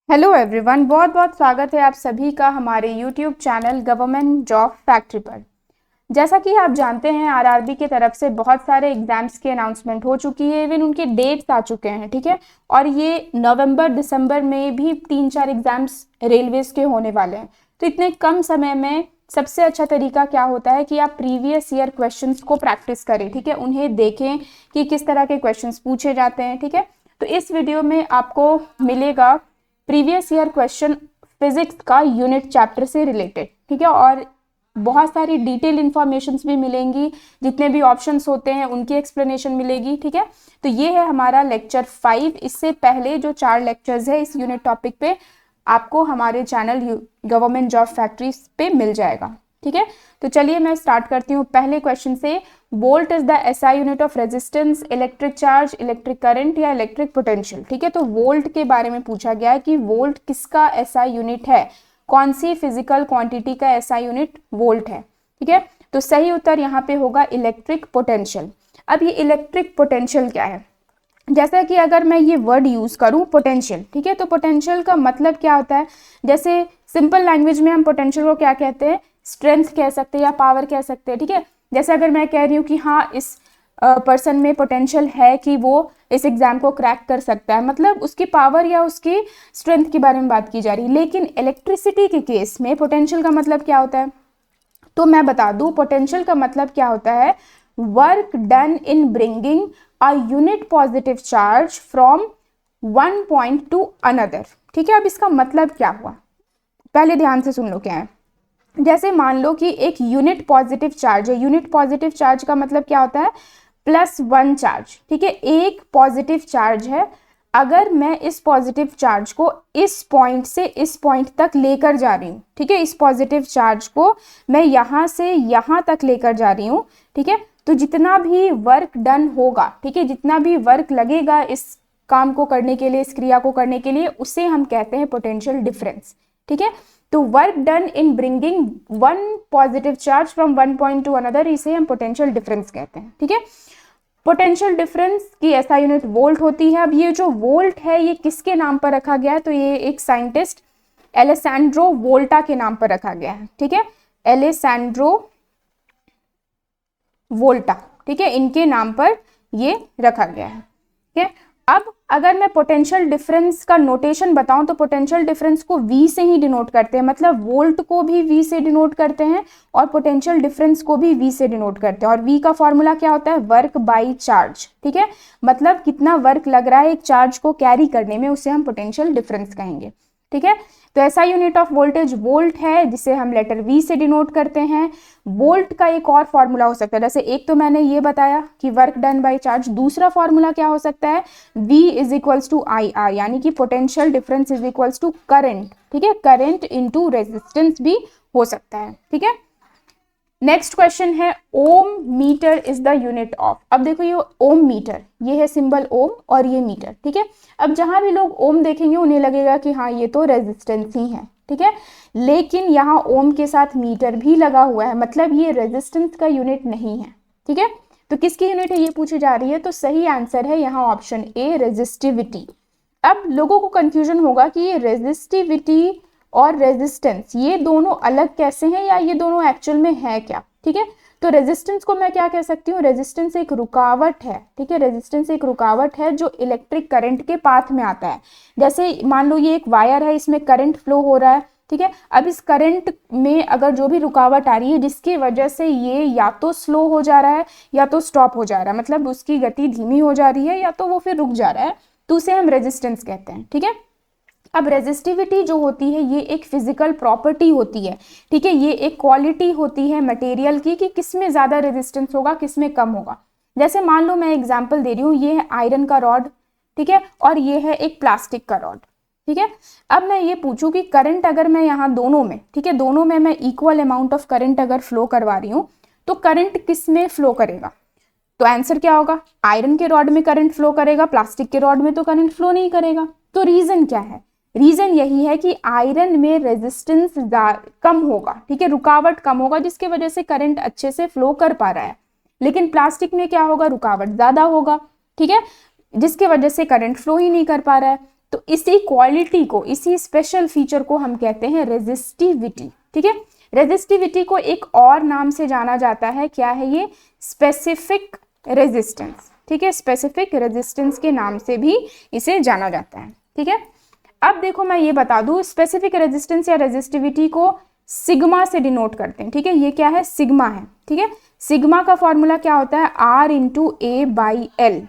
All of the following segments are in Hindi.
हेलो एवरीवन, बहुत बहुत स्वागत है आप सभी का हमारे YouTube channel government job factory पर। जैसा कि आप जानते हैं, आरआरबी की तरफ से बहुत सारे एग्जाम्स की अनाउंसमेंट हो चुकी है, इवन उनके डेट्स आ चुके हैं, ठीक है। और ये नवंबर दिसंबर में भी 3-4 एग्जाम्स रेलवेज के होने वाले हैं। तो इतने कम समय में सबसे अच्छा तरीका क्या होता है कि आप प्रीवियस ईयर क्वेश्चंस को प्रैक्टिस करें, ठीक है। उन्हें देखें कि किस तरह के क्वेश्चंस पूछे जाते हैं, ठीक है। तो इस वीडियो में आपको मिलेगा प्रीवियस ईयर क्वेश्चन फिजिक्स का यूनिट चैप्टर से रिलेटेड, ठीक है। और बहुत सारी डिटेल इंफॉर्मेशंस भी मिलेंगी, जितने भी ऑप्शंस होते हैं उनकी एक्सप्लेनेशन मिलेगी, ठीक है। तो ये है हमारा लेक्चर 5। इससे पहले जो 4 लेक्चर्स है इस यूनिट टॉपिक पे आपको हमारे चैनल गवर्नमेंट जॉब फैक्ट्री पे मिल जाएगा, ठीक है। तो चलिए मैं स्टार्ट करती हूँ पहले क्वेश्चन से। Volt is the SI unit of resistance, electric charge, electric current या इलेक्ट्रिक पोटेंशियल, ठीक है। तो वोल्ट के बारे में पूछा गया है कि वोल्ट किसका एसआई यूनिट है, कौन सी फिजिकल क्वांटिटी का एसआई यूनिट वोल्ट है, ठीक है। तो सही उत्तर यहाँ पे होगा इलेक्ट्रिक पोटेंशियल। अब ये इलेक्ट्रिक पोटेंशियल क्या है, जैसा कि अगर मैं ये वर्ड यूज करूं पोटेंशियल, ठीक है, तो पोटेंशियल का मतलब क्या होता है। जैसे सिंपल लैंग्वेज में हम पोटेंशियल को क्या कहते हैं, स्ट्रेंथ कह सकते हैं या पावर कह सकते हैं, ठीक है। जैसे अगर मैं कह रही हूँ कि हाँ इस पर्सन में पोटेंशियल है कि वो इस एग्जाम को क्रैक कर सकता है, मतलब उसकी पावर या उसकी स्ट्रेंथ के बारे में बात की जा रही है। लेकिन इलेक्ट्रिसिटी के केस में पोटेंशियल का मतलब क्या होता है, तो मैं बता दूं पोटेंशियल का मतलब क्या होता है, work done in bringing a unit positive charge from one point two another, ठीक है। अब इसका मतलब क्या हुआ, पहले ध्यान से सुन लो क्या है। जैसे मान लो कि एक यूनिट पॉजिटिव चार्ज है, यूनिट पॉजिटिव चार्ज का मतलब क्या होता है, +1 चार्ज, ठीक है। एक पॉजिटिव चार्ज है, अगर मैं इस पॉजिटिव चार्ज को इस पॉइंट से इस पॉइंट तक लेकर जा रही हूँ, ठीक है, इस पॉजिटिव चार्ज को मैं यहाँ से यहाँ तक लेकर जा रही हूँ, ठीक है, तो जितना भी वर्क डन होगा, ठीक है, जितना भी वर्क लगेगा इस काम को करने के लिए, इस क्रिया को करने के लिए, उसे हम कहते हैं पोटेंशियल डिफरेंस, ठीक है। तो work done in bringing one positive charge from one point two another, इसे हम पोटेंशियल डिफरेंस कहते हैं, ठीक है। पोटेंशियल डिफरेंस की ऐसा यूनिट वोल्ट होती है। अब ये जो वोल्ट है ये किसके नाम पर रखा गया है, तो ये एक साइंटिस्ट एलेसैंड्रो वोल्टा के नाम पर रखा गया है, ठीक है, एलेसैंड्रो वोल्टा, ठीक है, इनके नाम पर ये रखा गया है, ठीक है। अब अगर मैं पोटेंशियल डिफरेंस का नोटेशन बताऊं तो पोटेंशियल डिफरेंस को V से ही डिनोट करते हैं, मतलब वोल्ट को भी V से डिनोट करते हैं और पोटेंशियल डिफरेंस को भी V से डिनोट करते हैं। और V का फॉर्मूला क्या होता है, वर्क बाई चार्ज, ठीक है, मतलब कितना वर्क लग रहा है एक चार्ज को कैरी करने में, उसे हम पोटेंशियल डिफरेंस कहेंगे, ठीक है। तो ऐसा यूनिट ऑफ वोल्टेज वोल्ट है, जिसे हम लेटर V से डिनोट करते हैं। वोल्ट का एक और फॉर्मूला हो सकता है, जैसे एक तो मैंने ये बताया कि वर्क डन बाय चार्ज, दूसरा फॉर्मूला क्या हो सकता है, V is equals to IR, यानी कि potential difference is equals to current, ठीक है, करंट इनटू रेजिस्टेंस भी हो सकता है, ठीक है। नेक्स्ट क्वेश्चन है ohm meter is the unit of. अब देखो ये ओम मीटर, ये है सिंबल ओम और ये मीटर, ठीक है। अब जहां भी लोग ओम देखेंगे उन्हें लगेगा कि हाँ ये तो रेजिस्टेंस ही है, ठीक है, लेकिन यहाँ ओम के साथ मीटर भी लगा हुआ है, मतलब ये रेजिस्टेंस का यूनिट नहीं है, ठीक है। तो किसकी यूनिट है ये पूछी जा रही है, तो सही आंसर है यहाँ ऑप्शन ए, रेजिस्टिविटी। अब लोगों को कंफ्यूजन होगा कि ये रेजिस्टिविटी और रेजिस्टेंस ये दोनों अलग कैसे हैं, या ये दोनों एक्चुअल में है क्या, ठीक है। तो रेजिस्टेंस को मैं क्या कह सकती हूँ, रेजिस्टेंस एक रुकावट है, ठीक है, रेजिस्टेंस एक रुकावट है जो इलेक्ट्रिक करंट के पाथ में आता है। जैसे मान लो ये एक वायर है, इसमें करंट फ्लो हो रहा है, ठीक है। अब इस करंट में अगर जो भी रुकावट आ रही है जिसकी वजह से ये या तो स्लो हो जा रहा है या तो स्टॉप हो जा रहा है, मतलब उसकी गति धीमी हो जा रही है या तो वो फिर रुक जा रहा है, तो उसे हम रेजिस्टेंस कहते हैं, ठीक है। अब रेजिस्टिविटी जो होती है ये एक फिजिकल प्रॉपर्टी होती है, ठीक है, ये एक क्वालिटी होती है मटेरियल की कि किसमें ज्यादा रेजिस्टेंस होगा किसमें कम होगा। जैसे मान लो मैं एग्जांपल दे रही हूँ, ये है आयरन का रॉड, ठीक है, और ये है एक प्लास्टिक का रॉड, ठीक है। अब मैं ये पूछूं कि करंट अगर मैं यहाँ दोनों में, ठीक है, दोनों में मैं इक्वल अमाउंट ऑफ करंट अगर फ्लो करवा रही हूँ तो करंट किस में फ्लो करेगा, तो आंसर क्या होगा, आयरन के रॉड में करंट फ्लो करेगा, प्लास्टिक के रॉड में तो करंट फ्लो नहीं करेगा। तो रीजन क्या है, रीजन यही है कि आयरन में रेजिस्टेंस कम होगा, ठीक है, रुकावट कम होगा, जिसकी वजह से करंट अच्छे से फ्लो कर पा रहा है। लेकिन प्लास्टिक में क्या होगा, रुकावट ज्यादा होगा, ठीक है, जिसकी वजह से करंट फ्लो ही नहीं कर पा रहा है। तो इसी क्वालिटी को, इसी स्पेशल फीचर को हम कहते हैं रेजिस्टिविटी। ठीक है, रेजिस्टिविटी को एक और नाम से जाना जाता है, क्या है ये? Specific resistance. ठीक है, स्पेसिफिक रेजिस्टेंस के नाम से भी इसे जाना जाता है। ठीक है, अब देखो मैं ये बता दूं, स्पेसिफिक रेजिस्टेंस या रेजिस्टिविटी को सिग्मा से डिनोट करते हैं। ठीक है, ये क्या है? सिग्मा है। ठीक है, सिग्मा का फॉर्मूला क्या होता है? R into A by L.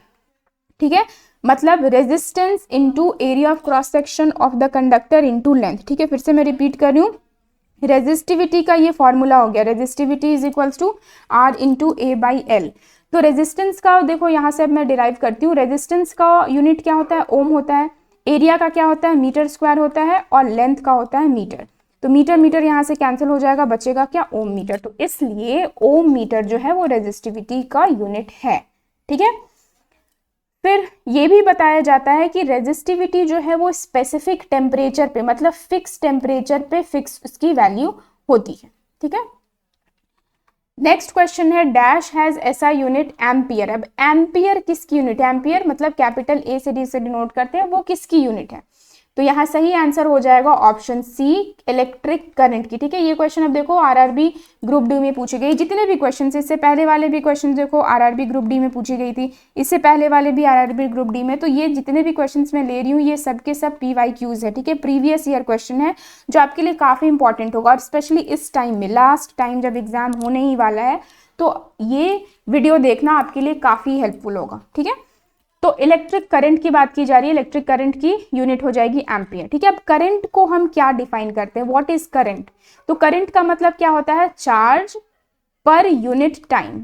ठीक है, मतलब resistance into area of cross section of the conductor into length. ठीक है, फिर से मैं रिपीट कर रही हूँ, रेजिस्टिविटी का ये फॉर्मूला हो गया, resistivity is equals to R into A by L. तो रेजिस्टेंस का देखो यहाँ से अब मैं डिराइव करती हूँ, रेजिस्टेंस का यूनिट क्या होता है? ओम होता है, एरिया का क्या होता है? मीटर स्क्वायर होता है, और लेंथ का होता है मीटर। तो मीटर मीटर यहाँ से कैंसिल हो जाएगा, बचेगा क्या? ओम मीटर। तो इसलिए ओम मीटर जो है वो रेजिस्टिविटी का यूनिट है। ठीक है, फिर ये भी बताया जाता है कि रेजिस्टिविटी जो है वो स्पेसिफिक टेम्परेचर पे, मतलब फिक्स टेम्परेचर पे फिक्स उसकी वैल्यू होती है। ठीक है, नेक्स्ट क्वेश्चन है, डैश हैज ऐसा यूनिट एम्पियर। अब एम्पियर किसकी यूनिट है? एम्पियर मतलब कैपिटल ए से डी से डिनोट करते हैं, वो किसकी यूनिट है? तो यहाँ सही आंसर हो जाएगा ऑप्शन सी, इलेक्ट्रिक करंट की। ठीक है, ये क्वेश्चन अब देखो आरआरबी ग्रुप डी में पूछे गए, जितने भी क्वेश्चन, इससे पहले वाले भी क्वेश्चन देखो आरआरबी ग्रुप डी में पूछी गई थी, इससे पहले वाले भी आरआरबी ग्रुप डी में। तो ये जितने भी क्वेश्चन मैं ले रही हूँ ये सब के सब PYQs है। ठीक है, प्रीवियस ईयर क्वेश्चन है, जो आपके लिए काफी इंपॉर्टेंट होगा, और स्पेशली इस टाइम में, लास्ट टाइम जब एग्जाम होने ही वाला है, तो ये वीडियो देखना आपके लिए काफी हेल्पफुल होगा। ठीक है, तो इलेक्ट्रिक करंट की बात की जा रही है, इलेक्ट्रिक करंट की यूनिट हो जाएगी एम्पियर। ठीक है, अब करंट को हम क्या डिफाइन करते हैं? What is current? तो करंट का मतलब क्या होता है? Charge per unit time,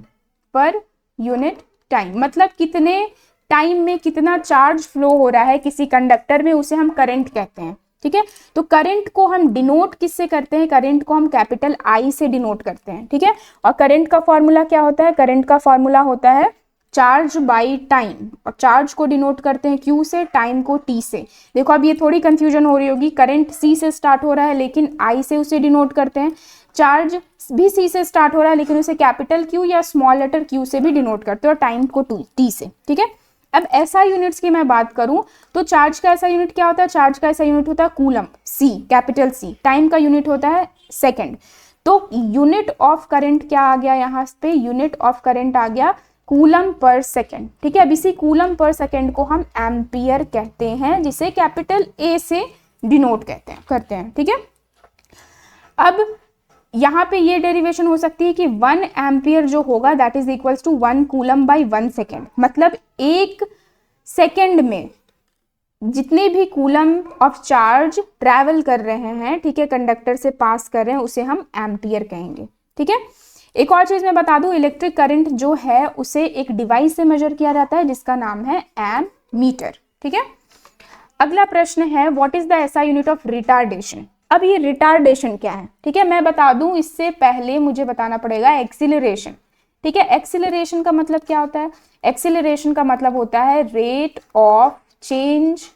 per unit time, मतलब कितने टाइम में कितना चार्ज फ्लो हो रहा है किसी कंडक्टर में, उसे हम करंट कहते हैं। ठीक है, तो करंट को हम डिनोट किससे करते हैं? करंट को हम कैपिटल I से डिनोट करते हैं। ठीक है, और करंट का फॉर्मूला क्या होता है? करंट का फॉर्मूला होता है चार्ज बाई टाइम, और चार्ज को डिनोट करते हैं Q से, टाइम को T से। देखो अब ये थोड़ी कंफ्यूजन हो रही होगी, करंट C से स्टार्ट हो रहा है लेकिन I से उसे डिनोट करते हैं, चार्ज भी C से स्टार्ट हो रहा है लेकिन उसे कैपिटल Q या स्मॉल लेटर q से भी डिनोट करते हैं, और टाइम को T से। ठीक है, अब ऐसा यूनिट्स की मैं बात करूं तो चार्ज का ऐसा यूनिट क्या होता है? चार्ज का ऐसा यूनिट होता है coulomb, C, capital C। Time का यूनिट होता है सेकेंड। तो यूनिट ऑफ करंट क्या आ गया यहाँ पे? यूनिट ऑफ करंट आ गया कूलम पर सेकेंड। ठीक है, अब इसी कूलम पर सेकेंड को हम एम्पियर कहते हैं, जिसे कैपिटल A से डिनोट करते हैं। ठीक है, अब यहाँ पे ये डेरिवेशन हो सकती है कि 1 एम्पियर जो होगा that is equals to 1 coulomb by 1 second, मतलब 1 सेकेंड में जितने भी कूलम ऑफ चार्ज ट्रैवल कर रहे हैं, ठीक है, कंडक्टर से पास कर रहे हैं, उसे हम एम्पियर कहेंगे। ठीक है, एक और चीज मैं बता दूं, इलेक्ट्रिक करंट जो है उसे एक डिवाइस से मेजर किया जाता है जिसका नाम है एमीटर। ठीक है, अगला प्रश्न है, what is the SI unit of retardation. अब ये रिटार्डेशन क्या है? ठीक है, मैं बता दूं, इससे पहले मुझे बताना पड़ेगा एक्सीलरेशन। ठीक है, एक्सीलरेशन का मतलब क्या होता है? एक्सीलरेशन का मतलब होता है rate of change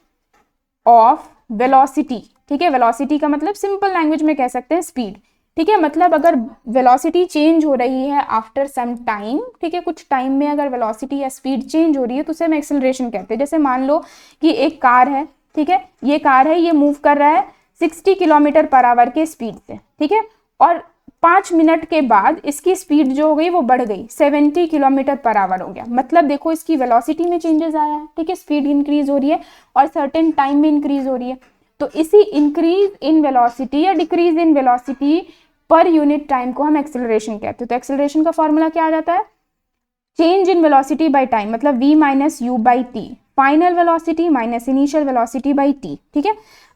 of velocity. ठीक है, वेलोसिटी का मतलब सिंपल लैंग्वेज में कह सकते हैं स्पीड। ठीक है, मतलब अगर वेलोसिटी चेंज हो रही है आफ्टर सम टाइम, ठीक है, कुछ टाइम में अगर वेलोसिटी या स्पीड चेंज हो रही है तो उसे हम एक्सेलरेशन कहते हैं। जैसे मान लो कि एक कार है, ठीक है, ये कार है, ये मूव कर रहा है 60 किलोमीटर पर आवर के स्पीड से। ठीक है, और 5 मिनट के बाद इसकी स्पीड जो हो गई वो बढ़ गई, 70 किलोमीटर पर आवर हो गया। मतलब देखो इसकी वेलोसिटी में चेंजेस आया है। ठीक है, स्पीड इंक्रीज हो रही है और सर्टेन टाइम में इंक्रीज हो रही है। तो इसी इंक्रीज इन वेलोसिटी या decrease in velocity per unit time को हम एक्सेलरेशन कहते हैं। तो एक्सेलरेशन का फॉर्मूला क्या आ जाता है? Change in velocity by time, मतलब v minus you by T, final velocity minus initial velocity by T. ठीक है,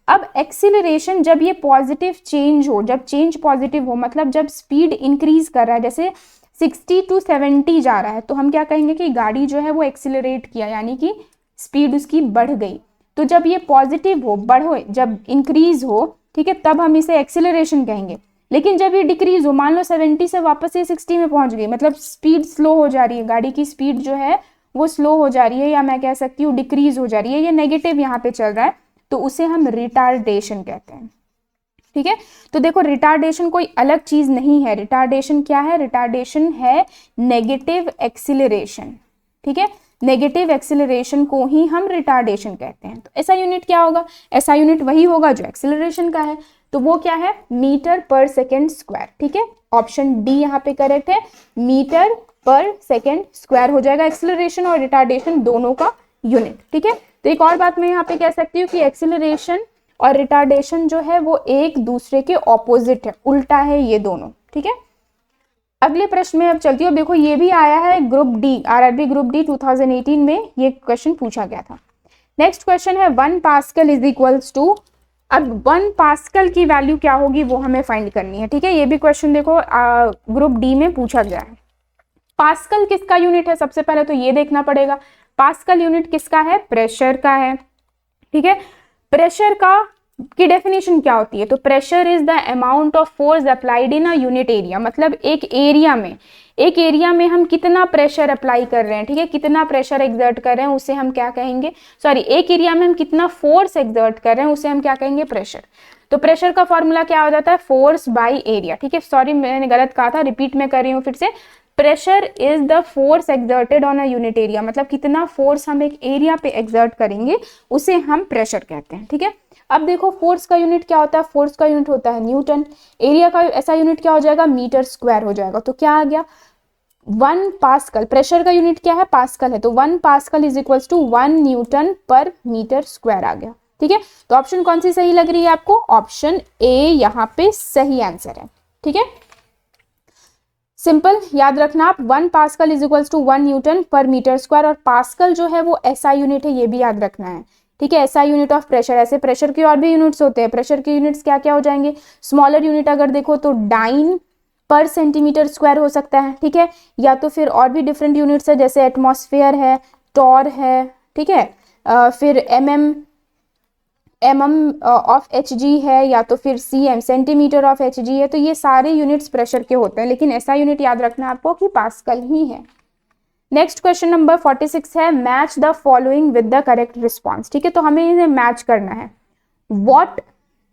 अब एक्सेलरेशन जब ये पॉजिटिव चेंज हो, जब चेंज पॉजिटिव हो, मतलब जब स्पीड इंक्रीज कर रहा है, जैसे 60 to 70 जा रहा है, तो हम क्या कहेंगे कि गाड़ी जो है वो एक्सेलरेट किया, यानी कि स्पीड उसकी बढ़ गई। तो जब ये पॉजिटिव हो, बढ़ो, जब इंक्रीज हो, ठीक है, तब हम इसे एक्सेलरेशन कहेंगे। लेकिन जब ये डिक्रीज हो, मान लो 70 से वापस ये 60 में पहुंच गई, मतलब स्पीड स्लो हो जा रही है, गाड़ी की स्पीड जो है वो स्लो हो जा रही है, या मैं कह सकती हूँ डिक्रीज हो जा रही है, ये नेगेटिव यहाँ पे चल रहा है, तो उसे हम रिटार्डेशन कहते हैं। ठीक है, तो देखो रिटार्डेशन कोई अलग चीज नहीं है। रिटार्डेशन क्या है? रिटार्डेशन है नेगेटिव एक्सीलरेशन। ठीक है, नेगेटिव एक्सेलरेशन को ही हम रिटार्डेशन कहते हैं। तो ऐसा यूनिट क्या होगा, ऐसा यूनिट वही होगा जो एक्सेलरेशन का है, तो वो क्या है, मीटर पर सेकेंड स्क्वायर। ठीक है, ऑप्शन डी यहाँ पे करेक्ट है, मीटर पर सेकेंड स्क्वायर हो जाएगा एक्सेलरेशन और रिटार्डेशन दोनों का यूनिट। ठीक है, तो एक और बात मैं यहाँ पे कह सकती हूँ कि एक्सेलरेशन और रिटार्डेशन जो है वो एक दूसरे के ऑपोजिट है, उल्टा है ये दोनों। ठीक है, अगले प्रश्न में अब चलती हूँ। देखो ये भी आया है group D, RRB group D 2018 में ये क्वेश्चन पूछा गया था। नेक्स्ट क्वेश्चन है 1 पास्कल इज इक्वल्स टू, अब 1 पास्कल की वैल्यू क्या होगी वो हमें फाइंड करनी है। ठीक है, ये भी क्वेश्चन देखो ग्रुप डी में पूछा गया है। पास्कल किसका यूनिट है, सबसे पहले तो ये देखना पड़ेगा। पास्कल यूनिट किसका है, प्रेशर का है। ठीक है, प्रेशर का की डेफिनेशन क्या होती है, तो pressure is the amount of force applied in a unit area, मतलब एक एरिया में हम कितना प्रेशर अप्लाई कर रहे हैं। ठीक है, कितना प्रेशर एक्सर्ट कर रहे हैं उसे हम क्या कहेंगे, सॉरी एक एरिया में हम कितना फोर्स एक्सर्ट कर रहे हैं उसे हम क्या कहेंगे, प्रेशर। तो प्रेशर का फॉर्मूला क्या हो जाता है, फोर्स बाई एरिया। ठीक है, सॉरी मैंने गलत कहा था, रिपीट में कर रही हूँ फिर से। Pressure is the force exerted on a unit area, मतलब कितना फोर्स हम एक एरिया पे एक्सर्ट करेंगे उसे हम प्रेशर कहते हैं। ठीक है, अब देखो फोर्स का यूनिट क्या होता है, फोर्स का यूनिट होता है न्यूटन। एरिया का ऐसा यूनिट क्या हो जाएगा, मीटर स्क्वायर हो जाएगा। तो क्या आ गया, 1 पास्कल, प्रेशर का यूनिट क्या है, पास्कल है, तो 1 pascal is equals to 1 newton per metre square आ गया। ठीक है, तो ऑप्शन कौन सी सही लग रही है आपको, ऑप्शन ए यहाँ पे सही आंसर है। ठीक है, सिंपल याद रखना आप, 1 pascal is equals to 1 newton per metre square, और पास्कल जो है वो ऐसा यूनिट है, ये भी याद रखना है। ठीक है, ऐसा यूनिट ऑफ प्रेशर, ऐसे प्रेशर के और भी यूनिट्स होते हैं। प्रेशर के यूनिट्स क्या क्या हो जाएंगे, स्मॉलर यूनिट अगर देखो तो डाइन पर सेंटीमीटर स्क्वायर हो सकता है। ठीक है, या तो फिर और भी डिफरेंट यूनिट्स है, जैसे एटमॉस्फेयर है, टॉर है। ठीक है, फिर एमएम ऑफ एच जी है, या तो फिर CM centimetre of H G है। तो ये सारे यूनिट्स प्रेशर के होते हैं, लेकिन ऐसा यूनिट याद रखना आपको कि पास्कल ही है। नेक्स्ट क्वेश्चन नंबर 46 है, match the following with the correct response. ठीक है, तो हमें इन्हें मैच करना है। वॉट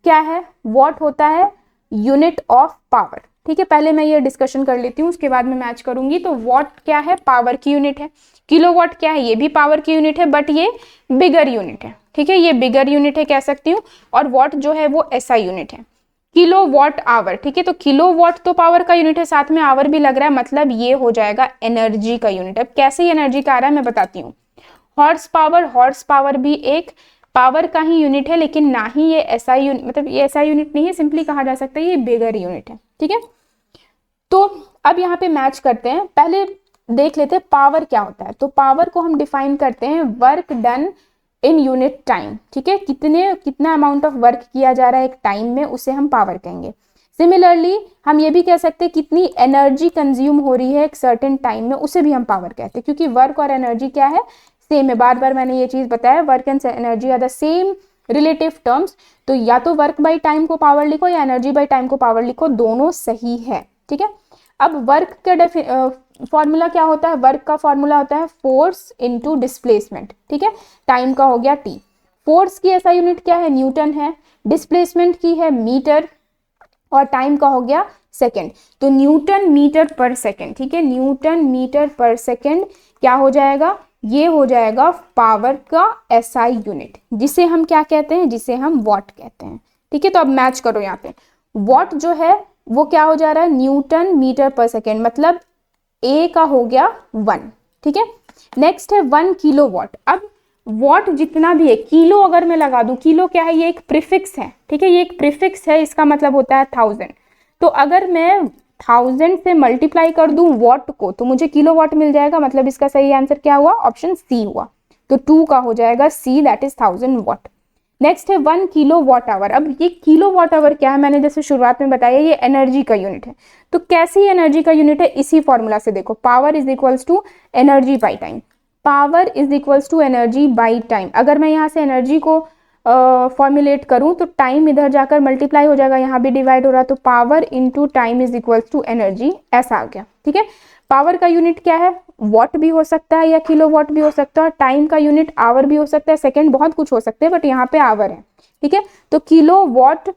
क्या है, वॉट होता है यूनिट ऑफ पावर। ठीक है, पहले मैं ये डिस्कशन कर लेती हूँ, उसके बाद मैं मैच करूंगी। तो वॉट क्या है, पावर की यूनिट है। किलोवाट क्या है, ये भी पावर की यूनिट है, बट ये बिगर यूनिट है। ठीक है, ये बिगर यूनिट है कह सकती हूँ, और वॉट जो है वो ऐसा यूनिट है। किलो वॉट आवर, ठीक है, तो किलो वॉट तो पावर का यूनिट है, साथ में आवर भी लग रहा है, मतलब ये हो जाएगा एनर्जी का यूनिट। अब कैसे एनर्जी का आ रहा है मैं बताती हूँ। हॉर्स पावर भी एक पावर का ही यूनिट है, लेकिन ना ही ये ऐसा यूनिट, मतलब ये ऐसा यूनिट नहीं है, सिंपली कहा जा सकता है ये बिगर यूनिट है। ठीक है, तो अब यहाँ पे मैच करते हैं। पहले देख लेते हैं पावर क्या होता है। तो पावर को हम डिफाइन करते हैं work done in unit time. ठीक है, कितना अमाउंट ऑफ वर्क किया जा रहा है एक टाइम में, उसे हम पावर कहेंगे। सिमिलरली हम ये भी कह सकते हैं कितनी एनर्जी कंज्यूम हो रही है एक सर्टेन टाइम में, उसे भी हम पावर कहते हैं, क्योंकि वर्क और एनर्जी क्या है, सेम है। बार बार मैंने ये चीज बताया, work and energy are the same relative terms. तो या तो वर्क बाई टाइम को पावर लिखो या एनर्जी बाई टाइम को पावर लिखो, दोनों सही है। ठीक है, अब वर्क का फॉर्मूला क्या होता है, वर्क का फॉर्मूला होता है फोर्स इनटू डिस्प्लेसमेंट। ठीक है, टाइम का हो गया टी, फोर्स की ऐसा यूनिट क्या है, न्यूटन है, डिस्प्लेसमेंट की है मीटर, और टाइम का हो गया सेकंड। तो न्यूटन मीटर पर सेकंड। ठीक है, न्यूटन मीटर पर सेकंड क्या हो जाएगा, ये हो जाएगा पावर का एसआई यूनिट, जिसे हम क्या कहते हैं, जिसे हम वॉट कहते हैं। ठीक है, तो अब मैच करो यहाँ पे, वॉट जो है वो क्या हो जा रहा है, न्यूटन मीटर पर सेकेंड, मतलब ए का हो गया 1। ठीक है, नेक्स्ट है 1 किलो वॉट। अब वॉट जितना भी है, किलो अगर मैं लगा दूं, किलो क्या है, ये एक प्रीफिक्स है। ठीक है, ये एक प्रीफिक्स है, इसका मतलब होता है 1000। तो अगर मैं 1000 से मल्टीप्लाई कर दूं वॉट को, तो मुझे किलो वॉट मिल जाएगा, मतलब इसका सही आंसर क्या हुआ, ऑप्शन सी हुआ। तो 2 का हो जाएगा सी, दैट इज 1000 वॉट। नेक्स्ट है 1 किलो वॉट आवर। अब ये किलो वॉट आवर क्या है, मैंने जैसे शुरुआत में बताया, ये एनर्जी का यूनिट है। तो कैसी एनर्जी का यूनिट है, इसी फॉर्मूला से देखो, power is equals to energy by time. Power is equals to energy by time. अगर मैं यहाँ से एनर्जी को फॉर्मुलेट करूँ तो टाइम इधर जाकर मल्टीप्लाई हो जाएगा, यहाँ भी डिवाइड हो रहा, तो power into time is equals to energy, ऐसा आ गया। ठीक है, पावर का यूनिट क्या है, वॉट भी हो सकता है या किलो वॉट भी हो सकता है, टाइम का यूनिट आवर भी हो सकता है, सेकंड, बहुत कुछ हो सकते हैं, बट यहाँ पे आवर है। ठीक है, तो किलो वॉट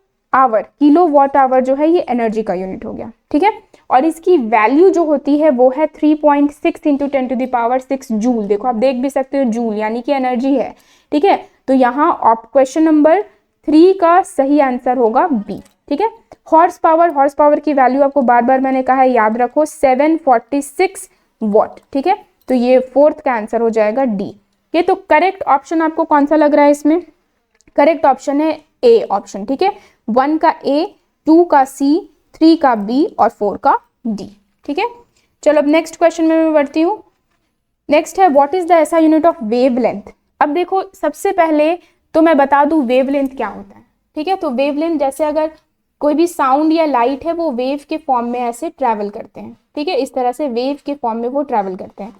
आवर जो है ये एनर्जी का यूनिट हो गया। ठीक है, और इसकी वैल्यू जो होती है वो है 3.6 इंटू 10⁶ जूल। देखो आप देख भी सकते हो, जूल यानी कि एनर्जी है, ठीक है। तो यहाँ क्वेश्चन नंबर 3 का सही आंसर होगा बी, ठीक है। हॉर्स पावर की वैल्यू आपको बार बार मैंने कहा है याद रखो, 746 वॉट, ठीक है। तो ये 4th का आंसर हो जाएगा डी। ये तो करेक्ट ऑप्शन आपको कौन सा लग रहा है इसमें? करेक्ट ऑप्शन है ए ऑप्शन, ठीक है। 1 का ए, 2 का सी, 3 का बी और 4 का डी, ठीक है। चलो अब नेक्स्ट क्वेश्चन में मैं बढ़ती हूँ। नेक्स्ट है what is the SI unit of wavelength. अब देखो सबसे पहले तो मैं बता दूं वेवलेंथ क्या होता है, ठीक है। तो वेवलेंथ जैसे अगर कोई भी साउंड या लाइट है वो वेव के फॉर्म में ऐसे ट्रैवल करते हैं, ठीक है, इस तरह से वेव के फॉर्म में वो ट्रैवल करते हैं।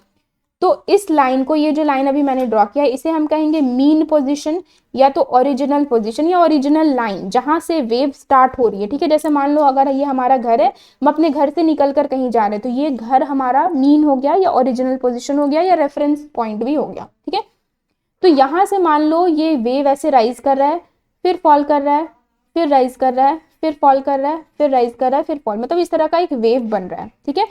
तो इस लाइन को, ये जो लाइन अभी मैंने ड्रॉ किया है, इसे हम कहेंगे मीन पोजीशन या तो ओरिजिनल पोजीशन या ओरिजिनल लाइन, जहां से वेव स्टार्ट हो रही है, ठीक है। जैसे मान लो अगर ये हमारा घर है, हम अपने घर से निकल कर कहीं जा रहे हैं, तो ये घर हमारा मीन हो गया या ओरिजिनल पोजिशन हो गया या रेफरेंस पॉइंट भी हो गया, ठीक है। तो यहाँ से मान लो ये वेव ऐसे राइज कर रहा है, फिर फॉल कर रहा है, फिर राइज कर रहा है, फिर फॉल कर रहा है, फिर राइज कर रहा है, फिर फॉल, मतलब इस तरह का एक वेव बन रहा है, ठीक है।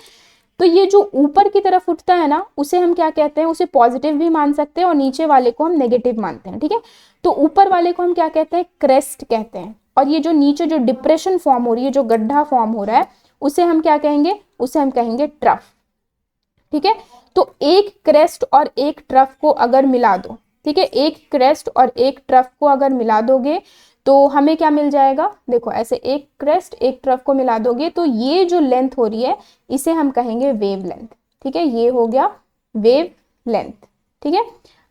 तो ये जो ऊपर की तरफ उठता है ना, उसे हम क्या कहते हैं? उसे पॉजिटिव भी मान सकते हैं और नीचे वाले को हम नेगेटिव मानते हैं, ठीक है। तो ऊपर वाले को हम क्या कहते हैं? क्रेस्ट कहते हैं। और ये जो नीचे जो डिप्रेशन फॉर्म हो रही है, जो गड्ढा फॉर्म हो रहा है, उसे हम क्या कहेंगे? उसे हम कहेंगे ट्रफ, ठीक है। तो एक क्रेस्ट और एक ट्रफ को अगर मिला दो, ठीक है, एक क्रेस्ट और एक ट्रफ को अगर मिला दोगे तो हमें क्या मिल जाएगा? देखो ऐसे एक क्रेस्ट एक ट्रफ को मिला दोगे तो ये जो लेंथ हो रही है इसे हम कहेंगे वेव लेंथ, ठीक है। ये हो गया वेव लेंथ, ठीक है।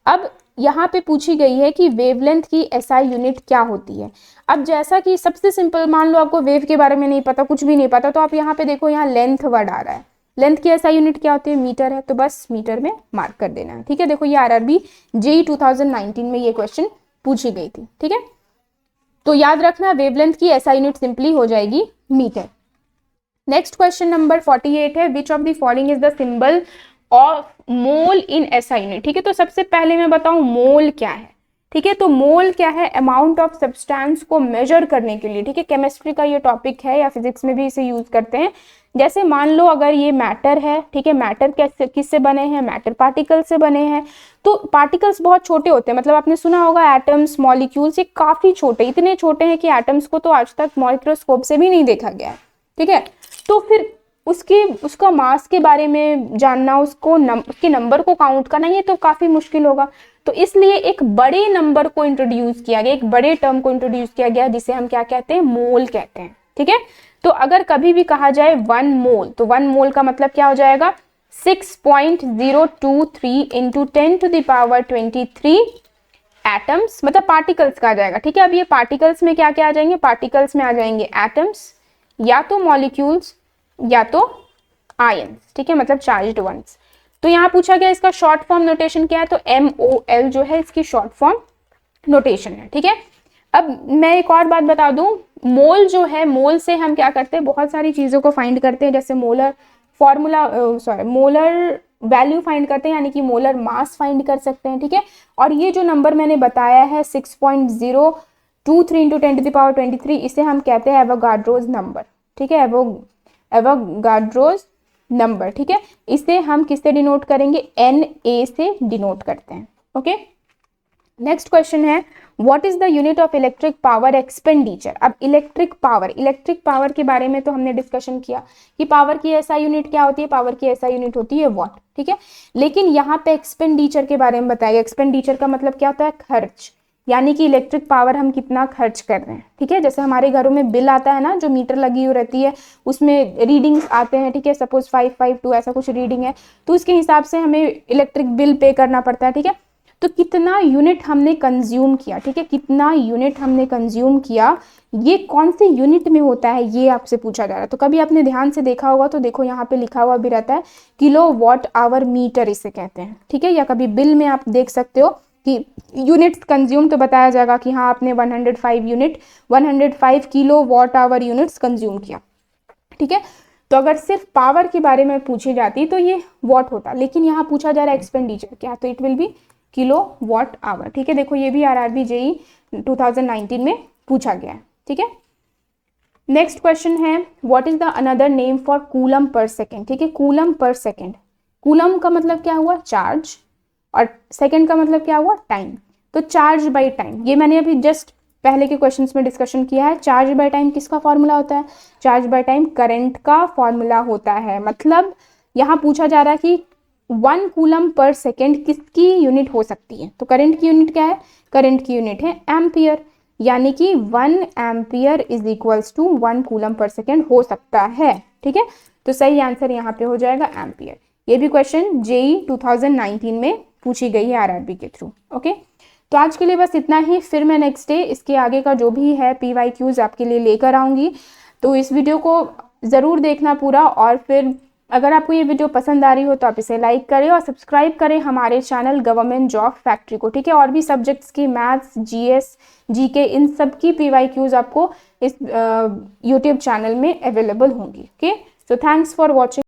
अब यहाँ पे पूछी गई है कि वेवलेंथ की एसआई यूनिट क्या होती है। अब जैसा कि सबसे सिंपल, मान लो आपको वेव के बारे में नहीं पता, कुछ भी नहीं पता, तो आप यहाँ पे देखो, यहाँ लेंथ वर्ड आ रहा है, लेंथ की एसआई यूनिट क्या होती है? मीटर है, तो बस मीटर में मार्क कर देना है, ठीक है। देखो ये आरआरबी जेईई 2019 में ये क्वेश्चन पूछी गई थी, ठीक है। तो याद रखना वेवलेंथ की एसआई यूनिट सिंपली हो जाएगी मीटर। नेक्स्ट क्वेश्चन नंबर 48 है which of the following is the symbol of mole in SI unit, ठीक है। तो सबसे पहले मैं बताऊं मोल क्या है, ठीक है। तो मोल क्या है? अमाउंट ऑफ सब्सटेंस को मेजर करने के लिए, ठीक है। केमिस्ट्री का ये टॉपिक है या फिजिक्स में भी इसे यूज करते हैं। जैसे मान लो अगर ये मैटर है, ठीक है, मैटर कैसे किससे बने हैं? मैटर पार्टिकल से बने हैं। तो पार्टिकल्स बहुत छोटे होते हैं, मतलब आपने सुना होगा एटम्स, मॉलिक्यूल्स, ये काफी छोटे, इतने छोटे हैं कि एटम्स को तो आज तक माइक्रोस्कोप से भी नहीं देखा गया है, ठीक है। तो फिर उसका मास के बारे में जानना, उसके नंबर को काउंट करना, ये तो काफी मुश्किल होगा। तो इसलिए एक बड़े नंबर को इंट्रोड्यूस किया गया, एक बड़े टर्म को इंट्रोड्यूस किया गया जिसे हम क्या कहते हैं? मोल कहते हैं, ठीक है। तो अगर कभी भी कहा जाए 1 मोल, तो 1 मोल का मतलब क्या हो जाएगा? 6.023 इंटू 10⁻23 एटम्स, मतलब पार्टिकल्स का आ जाएगा, ठीक है। अब ये पार्टिकल्स में क्या क्या आ जाएंगे? पार्टिकल्स में आ जाएंगे एटम्स, या तो मॉलिक्यूल्स, या तो आयंस, ठीक है, मतलब चार्ज्ड वंस। तो यहाँ पूछा गया इसका शॉर्ट फॉर्म नोटेशन क्या है? तो MOL जो है इसकी शॉर्ट फॉर्म नोटेशन है, ठीक है। अब मैं एक और बात बता दूं, मोल जो है, मोल से हम क्या करते हैं? बहुत सारी चीजों को फाइंड करते हैं, जैसे molar formula, molar value find करते हैं, यानी कि मोलर मास फाइंड कर सकते हैं, ठीक है। और ये जो नंबर मैंने बताया है 6.023 इंटू 10⁻23, इसे हम कहते हैं एवोगाड्रोज नंबर, ठीक है, एवोगाड्रोज नंबर, ठीक है। इसे हम किससे डिनोट करेंगे? Na से डिनोट करते हैं, ओके। नेक्स्ट क्वेश्चन है what is the unit of electric power expenditure. अब इलेक्ट्रिक पावर के बारे में तो हमने डिस्कशन किया कि पावर की एसआई यूनिट क्या होती है? पावर की एसआई यूनिट होती है वॉट, ठीक है। लेकिन यहाँ पे एक्सपेंडिचर के बारे में बताया। एक्सपेंडिचर का मतलब क्या होता है? खर्च, यानी कि इलेक्ट्रिक पावर हम कितना खर्च कर रहे हैं, ठीक है। जैसे हमारे घरों में बिल आता है ना, जो मीटर लगी हुई रहती है, उसमें रीडिंग्स आते हैं, ठीक है। सपोज 552 ऐसा कुछ रीडिंग है, तो उसके हिसाब से हमें इलेक्ट्रिक बिल पे करना पड़ता है, ठीक है। तो कितना यूनिट हमने कंज्यूम किया, ठीक है, कितना यूनिट हमने कंज्यूम किया, ये कौन से यूनिट में होता है, ये आपसे पूछा जा रहा है। तो कभी आपने ध्यान से देखा होगा तो देखो यहाँ पे लिखा हुआ भी रहता है किलो वॉट आवर मीटर, इसे कहते हैं, ठीक है। या कभी बिल में आप देख सकते हो कि यूनिट्स कंज्यूम, तो बताया जाएगा कि हाँ आपने 105 kilowatt hour units consume किया, ठीक है। तो अगर सिर्फ पावर के बारे में पूछी जाती तो ये वॉट होता, लेकिन यहाँ पूछा जा रहा है एक्सपेंडिचर क्या, तो it will be kilowatt hour, ठीक है। देखो ये भी आरआरबी जेईई 2019 में पूछा गया है, ठीक है। नेक्स्ट क्वेश्चन है what is the another name for coulomb per second. ठीक है, कूलम पर सेकेंड, कूलम का मतलब क्या हुआ, चार्ज, और सेकेंड का मतलब क्या हुआ, टाइम। तो चार्ज बाई टाइम, ये मैंने अभी जस्ट पहले के क्वेश्चंस में डिस्कशन किया है। चार्ज बाय टाइम किसका फॉर्मूला होता है, चार्ज बाय टाइम करंट का फॉर्मूला होता है। मतलब यहाँ पूछा जा रहा है कि 1 कूलम पर सेकेंड किसकी यूनिट हो सकती है। तो करंट की यूनिट क्या है, करंट की यूनिट है एम्पियर, यानी कि 1 ampere is equals to 1 coulomb per second हो सकता है। ठीक है, तो सही आंसर यहाँ पे हो जाएगा एम्पियर। ये भी क्वेश्चन जेई 2019 में पूछी गई है आरआरबी के थ्रू। ओके, तो आज के लिए बस इतना ही, फिर मैं नेक्स्ट डे इसके आगे का जो भी है PYQs आपके लिए लेकर आऊँगी। तो इस वीडियो को ज़रूर देखना पूरा, और फिर अगर आपको ये वीडियो पसंद आ रही हो तो आप इसे लाइक करें और सब्सक्राइब करें हमारे चैनल गवर्नमेंट जॉब फैक्ट्री को। ठीक है, और भी सब्जेक्ट्स की मैथ्स, GS, GK, इन सब की PYQs आपको इस यूट्यूब चैनल में अवेलेबल होंगी। Okay, so thanks for watching.